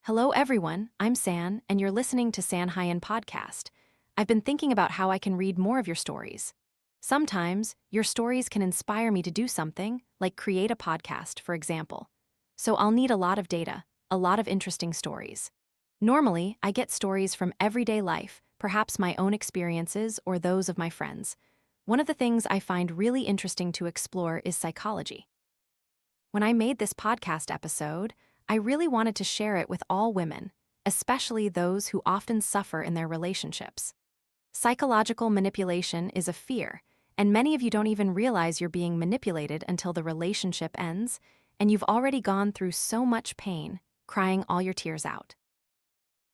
Hello, everyone. I'm San, and you're listening to Huyen podcast. I've been thinking about how I can read more of your stories. Sometimes, your stories can inspire me to do something, like create a podcast, for example. So I'll need a lot of data, a lot of interesting stories. Normally, I get stories from everyday life, perhaps my own experiences or those of my friends. One of the things I find really interesting to explore is psychology. When I made this podcast episode, I really wanted to share it with all women, especially those who often suffer in their relationships. Psychological manipulation is a fear, and many of you don't even realize you're being manipulated until the relationship ends, and you've already gone through so much pain, crying all your tears out.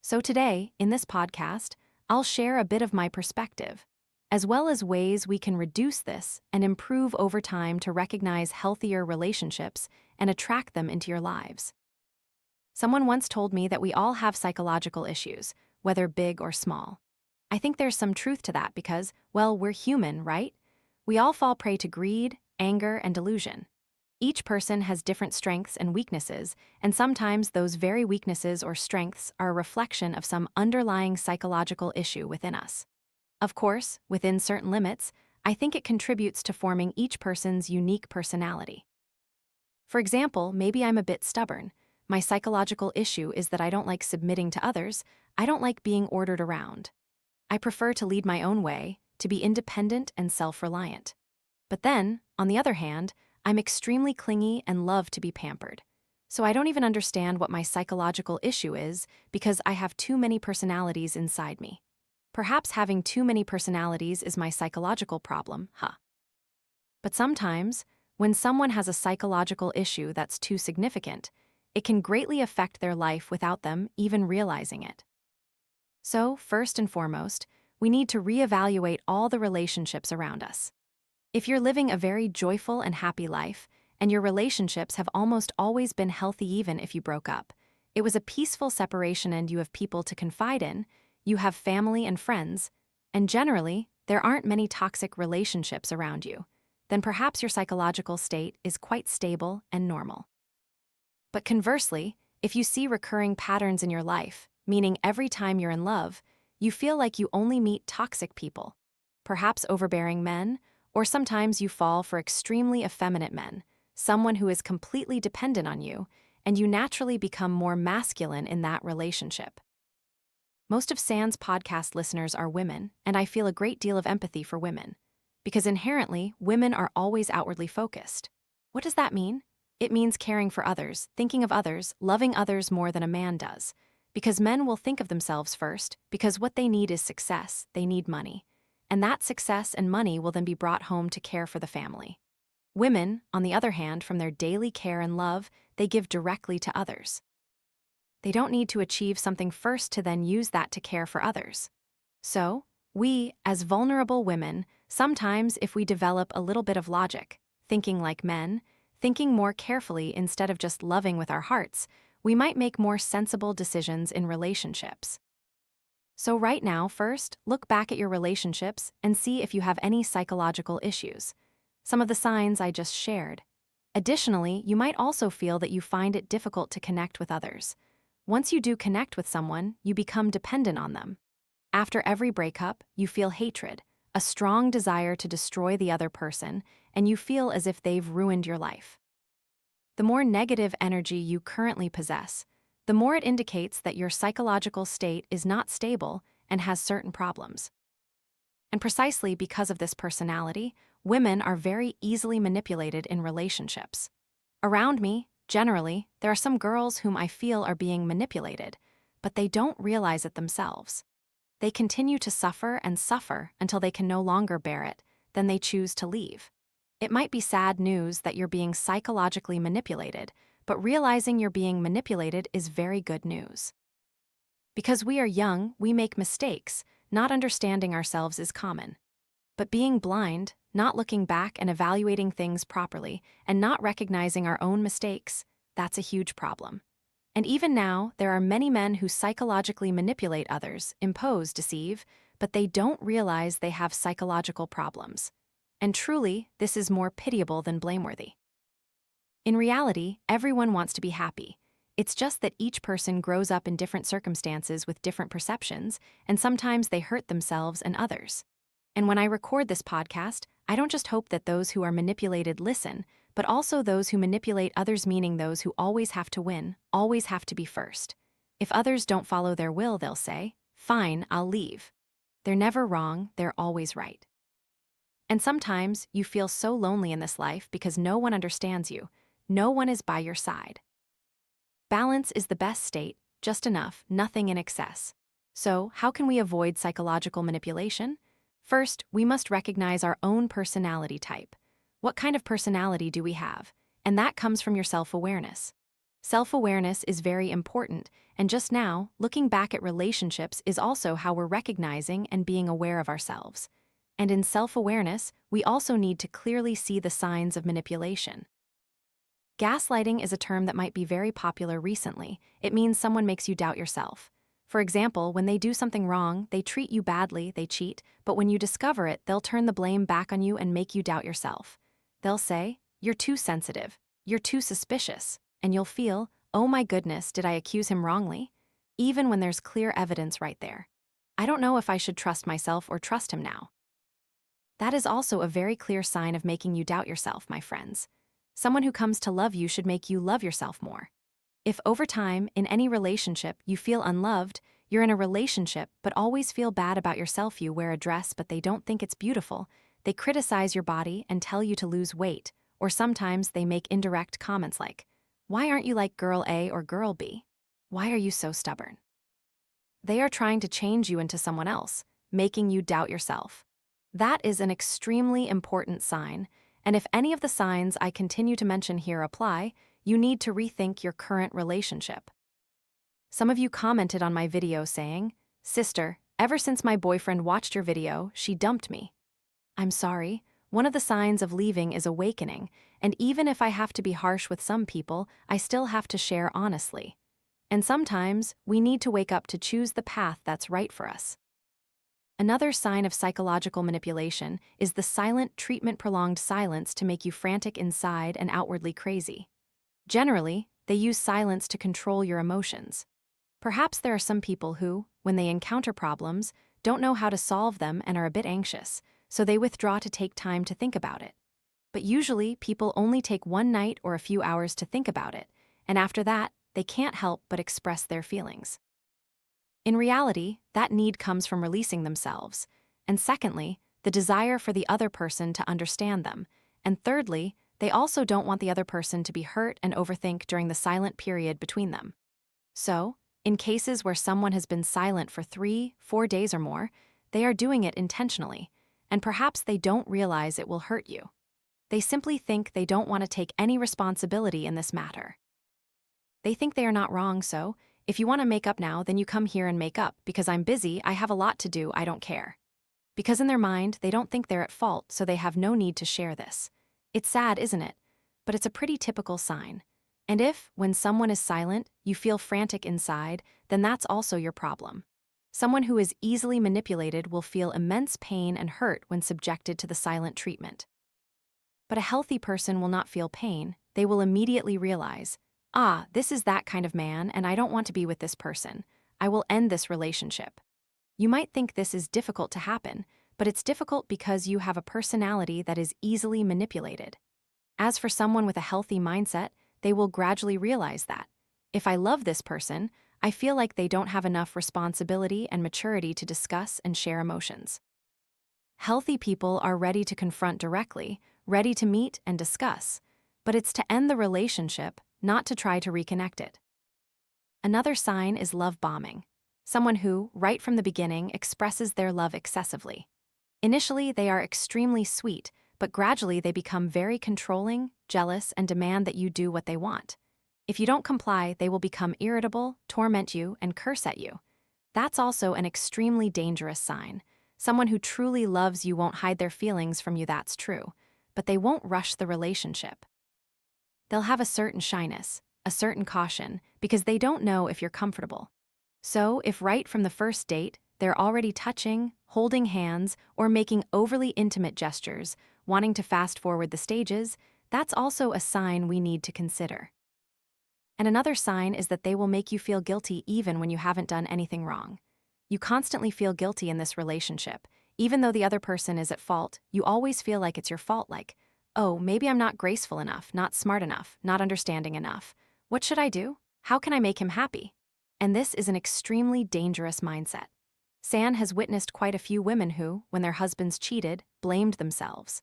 So today, in this podcast, I'll share a bit of my perspective, as well as ways we can reduce this and improve over time to recognize healthier relationships and attract them into your lives. Someone once told me that we all have psychological issues, whether big or small. I think there's some truth to that because, well, we're human, right? We all fall prey to greed, anger, and delusion. Each person has different strengths and weaknesses, and sometimes those very weaknesses or strengths are a reflection of some underlying psychological issue within us. Of course, within certain limits, I think it contributes to forming each person's unique personality. For example, maybe I'm a bit stubborn. My psychological issue is that I don't like submitting to others. I don't like being ordered around. I prefer to lead my own way, to be independent and self-reliant. But then, on the other hand, I'm extremely clingy and love to be pampered. So I don't even understand what my psychological issue is because I have too many personalities inside me. Perhaps having too many personalities is my psychological problem, huh? But sometimes, when someone has a psychological issue that's too significant, it can greatly affect their life without them even realizing it. So, first and foremost, we need to reevaluate all the relationships around us. If you're living a very joyful and happy life, and your relationships have almost always been healthy even if you broke up, it was a peaceful separation and you have people to confide in, you have family and friends, and generally, there aren't many toxic relationships around you, then perhaps your psychological state is quite stable and normal. But conversely, if you see recurring patterns in your life, meaning every time you're in love, you feel like you only meet toxic people, perhaps overbearing men, or sometimes you fall for extremely effeminate men, someone who is completely dependent on you, and you naturally become more masculine in that relationship. Most of San's podcast listeners are women, and I feel a great deal of empathy for women, because inherently, women are always outwardly focused. What does that mean? It means caring for others, thinking of others, loving others more than a man does. Because men will think of themselves first, because what they need is success, they need money. And that success and money will then be brought home to care for the family. Women, on the other hand, from their daily care and love, they give directly to others. They don't need to achieve something first to then use that to care for others. So, we, as vulnerable women, sometimes if we develop a little bit of logic, thinking like men, thinking more carefully instead of just loving with our hearts, we might make more sensible decisions in relationships. So right now, first, look back at your relationships and see if you have any psychological issues. Some of the signs I just shared. Additionally, you might also feel that you find it difficult to connect with others. Once you do connect with someone, you become dependent on them. After every breakup, you feel hatred, a strong desire to destroy the other person, and you feel as if they've ruined your life. The more negative energy you currently possess, the more it indicates that your psychological state is not stable and has certain problems. And precisely because of this personality, women are very easily manipulated in relationships. Around me, generally, there are some girls whom I feel are being manipulated, but they don't realize it themselves. They continue to suffer and suffer until they can no longer bear it, then they choose to leave. It might be sad news that you're being psychologically manipulated, but realizing you're being manipulated is very good news. Because we are young, we make mistakes. Not understanding ourselves is common. But being blind, not looking back and evaluating things properly, and not recognizing our own mistakes, that's a huge problem. And even now, there are many men who psychologically manipulate others, impose, deceive, but they don't realize they have psychological problems. And truly, this is more pitiable than blameworthy. In reality, everyone wants to be happy. It's just that each person grows up in different circumstances with different perceptions, and sometimes they hurt themselves and others. And when I record this podcast, I don't just hope that those who are manipulated listen, but also those who manipulate others, meaning those who always have to win, always have to be first. If others don't follow their will, they'll say, "Fine, I'll leave." They're never wrong, they're always right. And sometimes you feel so lonely in this life because no one understands you, no one is by your side. Balance is the best state, just enough, nothing in excess. So, how can we avoid psychological manipulation? First, we must recognize our own personality type. What kind of personality do we have? And that comes from your self-awareness. Self-awareness is very important, and just now, looking back at relationships is also how we're recognizing and being aware of ourselves. And in self-awareness, we also need to clearly see the signs of manipulation. Gaslighting is a term that might be very popular recently. It means someone makes you doubt yourself. For example, when they do something wrong, they treat you badly, they cheat, but when you discover it, they'll turn the blame back on you and make you doubt yourself. They'll say, "You're too sensitive, you're too suspicious," and you'll feel, "Oh my goodness, did I accuse him wrongly?" Even when there's clear evidence right there. "I don't know if I should trust myself or trust him now." That is also a very clear sign of making you doubt yourself, my friends. Someone who comes to love you should make you love yourself more. If over time, in any relationship, you feel unloved, you're in a relationship but always feel bad about yourself. You wear a dress but they don't think it's beautiful, they criticize your body and tell you to lose weight, or sometimes they make indirect comments like, "Why aren't you like girl A or girl B? Why are you so stubborn?" They are trying to change you into someone else, making you doubt yourself. That is an extremely important sign, and if any of the signs I continue to mention here apply, you need to rethink your current relationship. Some of you commented on my video saying, "Sister, ever since my boyfriend watched your video, she dumped me." I'm sorry, one of the signs of leaving is awakening, and even if I have to be harsh with some people, I still have to share honestly. And sometimes, we need to wake up to choose the path that's right for us. Another sign of psychological manipulation is the silent treatment, prolonged silence to make you frantic inside and outwardly crazy. Generally, they use silence to control your emotions. Perhaps there are some people who, when they encounter problems, don't know how to solve them and are a bit anxious, so they withdraw to take time to think about it. But usually, people only take one night or a few hours to think about it, and after that, they can't help but express their feelings. In reality, that need comes from releasing themselves, and secondly, the desire for the other person to understand them, and thirdly, they also don't want the other person to be hurt and overthink during the silent period between them. So, in cases where someone has been silent for 3-4 days or more, they are doing it intentionally, and perhaps they don't realize it will hurt you. They simply think they don't want to take any responsibility in this matter. They think they are not wrong, so, if you want to make up now, then you come here and make up, because I'm busy, I have a lot to do, I don't care. Because in their mind, they don't think they're at fault, so they have no need to share this. It's sad, isn't it? But it's a pretty typical sign. And if, when someone is silent, you feel frantic inside, then that's also your problem. Someone who is easily manipulated will feel immense pain and hurt when subjected to the silent treatment. But a healthy person will not feel pain, they will immediately realize, "Ah, this is that kind of man, and I don't want to be with this person. I will end this relationship." You might think this is difficult to happen, but it's difficult because you have a personality that is easily manipulated. As for someone with a healthy mindset, they will gradually realize that, if I love this person, I feel like they don't have enough responsibility and maturity to discuss and share emotions. Healthy people are ready to confront directly, ready to meet and discuss, but it's to end the relationship, not to try to reconnect it. Another sign is love bombing. Someone who, right from the beginning, expresses their love excessively. Initially, they are extremely sweet, but gradually they become very controlling, jealous, and demand that you do what they want. If you don't comply, they will become irritable, torment you, and curse at you. That's also an extremely dangerous sign. Someone who truly loves you won't hide their feelings from you, that's true, but they won't rush the relationship. They'll have a certain shyness, a certain caution, because they don't know if you're comfortable. So, if right from the first date, they're already touching, holding hands, or making overly intimate gestures, wanting to fast forward the stages, that's also a sign we need to consider. And another sign is that they will make you feel guilty even when you haven't done anything wrong. You constantly feel guilty in this relationship. Even though the other person is at fault, you always feel like it's your fault, like, oh, maybe I'm not graceful enough, not smart enough, not understanding enough. What should I do? How can I make him happy? And this is an extremely dangerous mindset. San has witnessed quite a few women who, when their husbands cheated, blamed themselves.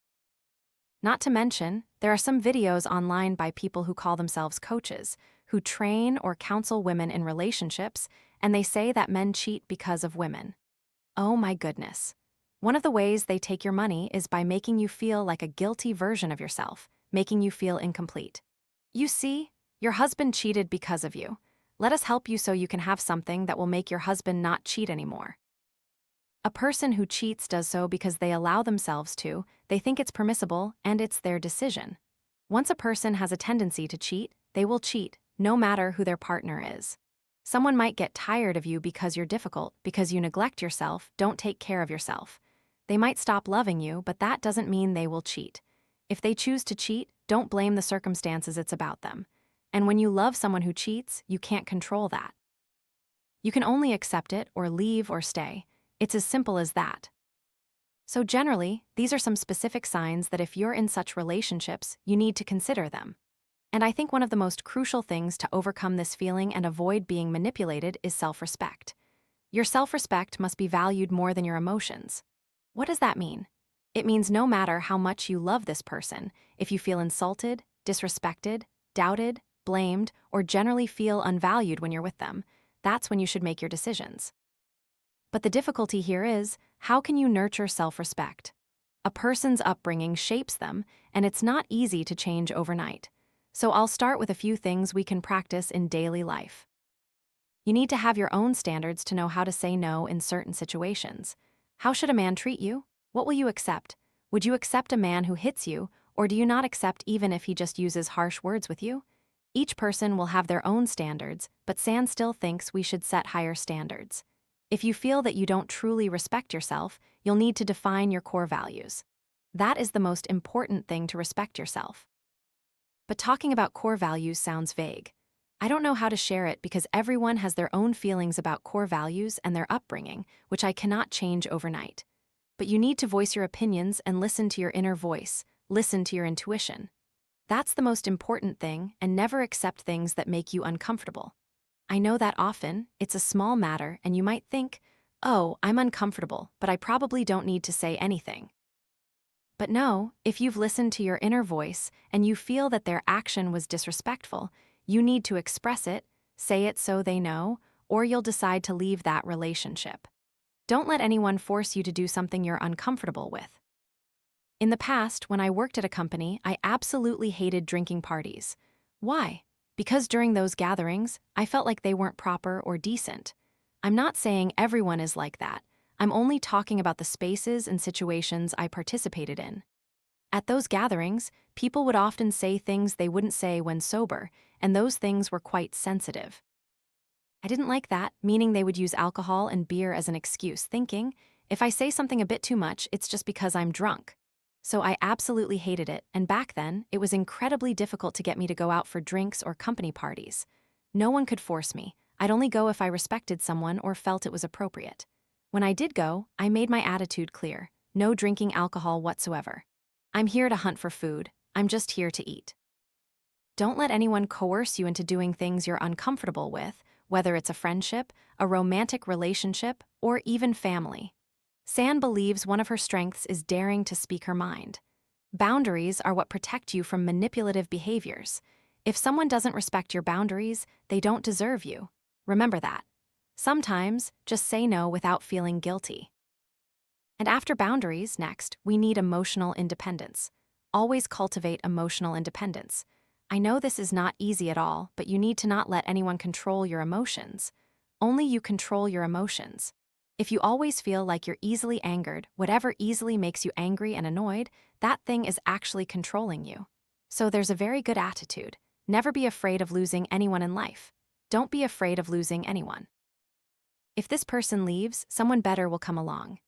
Not to mention, there are some videos online by people who call themselves coaches, who train or counsel women in relationships, and they say that men cheat because of women. Oh my goodness. One of the ways they take your money is by making you feel like a guilty version of yourself, making you feel incomplete. You see, your husband cheated because of you. Let us help you so you can have something that will make your husband not cheat anymore. A person who cheats does so because they allow themselves to, they think it's permissible, and it's their decision. Once a person has a tendency to cheat, they will cheat, no matter who their partner is. Someone might get tired of you because you're difficult, because you neglect yourself, don't take care of yourself. They might stop loving you, but that doesn't mean they will cheat. If they choose to cheat, don't blame the circumstances, it's about them. And when you love someone who cheats, you can't control that. You can only accept it or leave or stay. It's as simple as that. So generally, these are some specific signs that if you're in such relationships, you need to consider them. And I think one of the most crucial things to overcome this feeling and avoid being manipulated is self-respect. Your self-respect must be valued more than your emotions. What does that mean? It means no matter how much you love this person, if you feel insulted, disrespected, doubted, blamed, or generally feel unvalued when you're with them, that's when you should make your decisions. But the difficulty here is, how can you nurture self-respect? A person's upbringing shapes them, and it's not easy to change overnight. So I'll start with a few things we can practice in daily life. You need to have your own standards to know how to say no in certain situations. How should a man treat you? What will you accept? Would you accept a man who hits you, or do you not accept even if he just uses harsh words with you? Each person will have their own standards, but San still thinks we should set higher standards. If you feel that you don't truly respect yourself, you'll need to define your core values. That is the most important thing, to respect yourself. But talking about core values sounds vague. I don't know how to share it because everyone has their own feelings about core values and their upbringing, which I cannot change overnight. But you need to voice your opinions and listen to your inner voice, listen to your intuition. That's the most important thing, and never accept things that make you uncomfortable. I know that often, it's a small matter and you might think, oh, I'm uncomfortable, but I probably don't need to say anything. But no, if you've listened to your inner voice and you feel that their action was disrespectful, you need to express it, say it so they know, or you'll decide to leave that relationship. Don't let anyone force you to do something you're uncomfortable with. In the past, when I worked at a company, I absolutely hated drinking parties. Why? Because during those gatherings, I felt like they weren't proper or decent. I'm not saying everyone is like that. I'm only talking about the spaces and situations I participated in. At those gatherings, people would often say things they wouldn't say when sober, and those things were quite sensitive. I didn't like that, meaning they would use alcohol and beer as an excuse, thinking, if I say something a bit too much, it's just because I'm drunk. So I absolutely hated it, and back then, it was incredibly difficult to get me to go out for drinks or company parties. No one could force me. I'd only go if I respected someone or felt it was appropriate. When I did go, I made my attitude clear: no drinking alcohol whatsoever. I'm here to hunt for food. I'm just here to eat. Don't let anyone coerce you into doing things you're uncomfortable with, whether it's a friendship, a romantic relationship, or even family. San believes one of her strengths is daring to speak her mind. Boundaries are what protect you from manipulative behaviors. If someone doesn't respect your boundaries, they don't deserve you. Remember that. Sometimes, just say no without feeling guilty. And after boundaries, next, we need emotional independence. Always cultivate emotional independence. I know this is not easy at all, but you need to not let anyone control your emotions. Only you control your emotions. If you always feel like you're easily angered, whatever easily makes you angry and annoyed, that thing is actually controlling you. So there's a very good attitude. Never be afraid of losing anyone in life. Don't be afraid of losing anyone. If this person leaves, someone better will come along.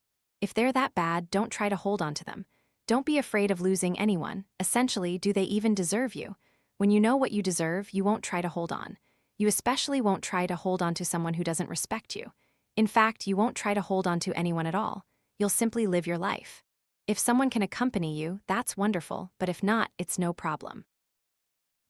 If they're that bad, don't try to hold on to them. Don't be afraid of losing anyone. Essentially, do they even deserve you? When you know what you deserve, you won't try to hold on. You especially won't try to hold on to someone who doesn't respect you. In fact, you won't try to hold on to anyone at all. You'll simply live your life. If someone can accompany you, that's wonderful, but if not, it's no problem.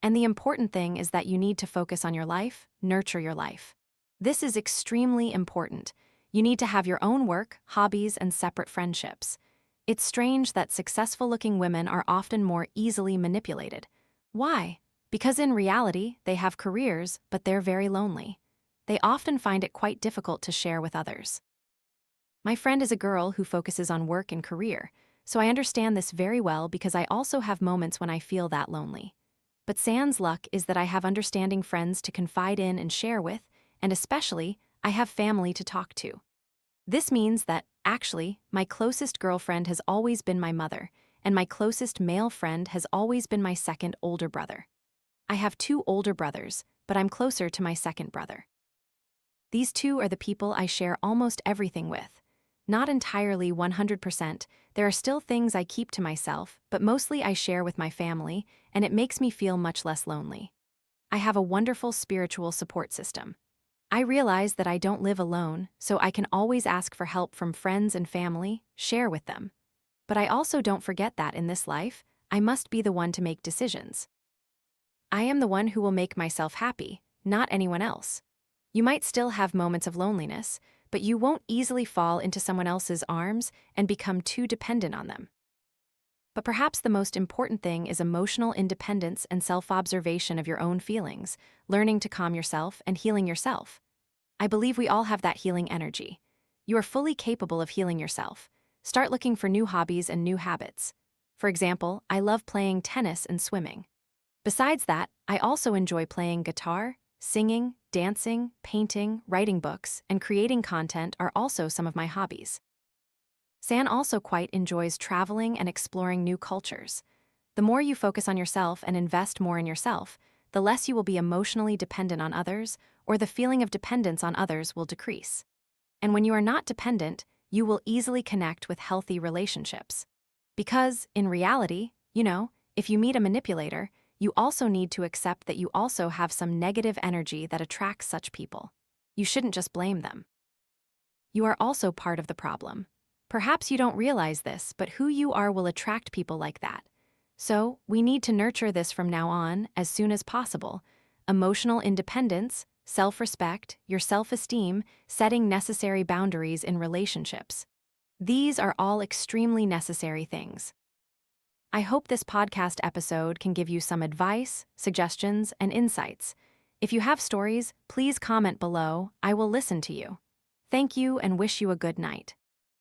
And the important thing is that you need to focus on your life, nurture your life. This is extremely important. You need to have your own work, hobbies, and separate friendships. It's strange that successful-looking women are often more easily manipulated. Why? Because in reality, they have careers, but they're very lonely. They often find it quite difficult to share with others. My friend is a girl who focuses on work and career, so I understand this very well because I also have moments when I feel that lonely. But sans luck is that I have understanding friends to confide in and share with, and especially, I have family to talk to. This means that, actually, my closest girlfriend has always been my mother, and my closest male friend has always been my second older brother. I have 2 older brothers, but I'm closer to my second brother. These 2 are the people I share almost everything with. Not entirely 100%, there are still things I keep to myself, but mostly I share with my family, and it makes me feel much less lonely. I have a wonderful spiritual support system. I realize that I don't live alone, so I can always ask for help from friends and family, share with them. But I also don't forget that in this life, I must be the one to make decisions. I am the one who will make myself happy, not anyone else. You might still have moments of loneliness, but you won't easily fall into someone else's arms and become too dependent on them. But perhaps the most important thing is emotional independence and self-observation of your own feelings, learning to calm yourself and healing yourself. I believe we all have that healing energy. You are fully capable of healing yourself. Start looking for new hobbies and new habits. For example, I love playing tennis and swimming. Besides that, I also enjoy playing guitar, singing, dancing, painting, writing books, and creating content are also some of my hobbies. San also quite enjoys traveling and exploring new cultures. The more you focus on yourself and invest more in yourself, the less you will be emotionally dependent on others, or the feeling of dependence on others will decrease. And when you are not dependent, you will easily connect with healthy relationships. Because, in reality, if you meet a manipulator, you also need to accept that you also have some negative energy that attracts such people. You shouldn't just blame them. You are also part of the problem. Perhaps you don't realize this, but who you are will attract people like that. So, we need to nurture this from now on, as soon as possible. Emotional independence, self-respect, your self-esteem, setting necessary boundaries in relationships. These are all extremely necessary things. I hope this podcast episode can give you some advice, suggestions, and insights. If you have stories, please comment below. I will listen to you. Thank you and wish you a good night.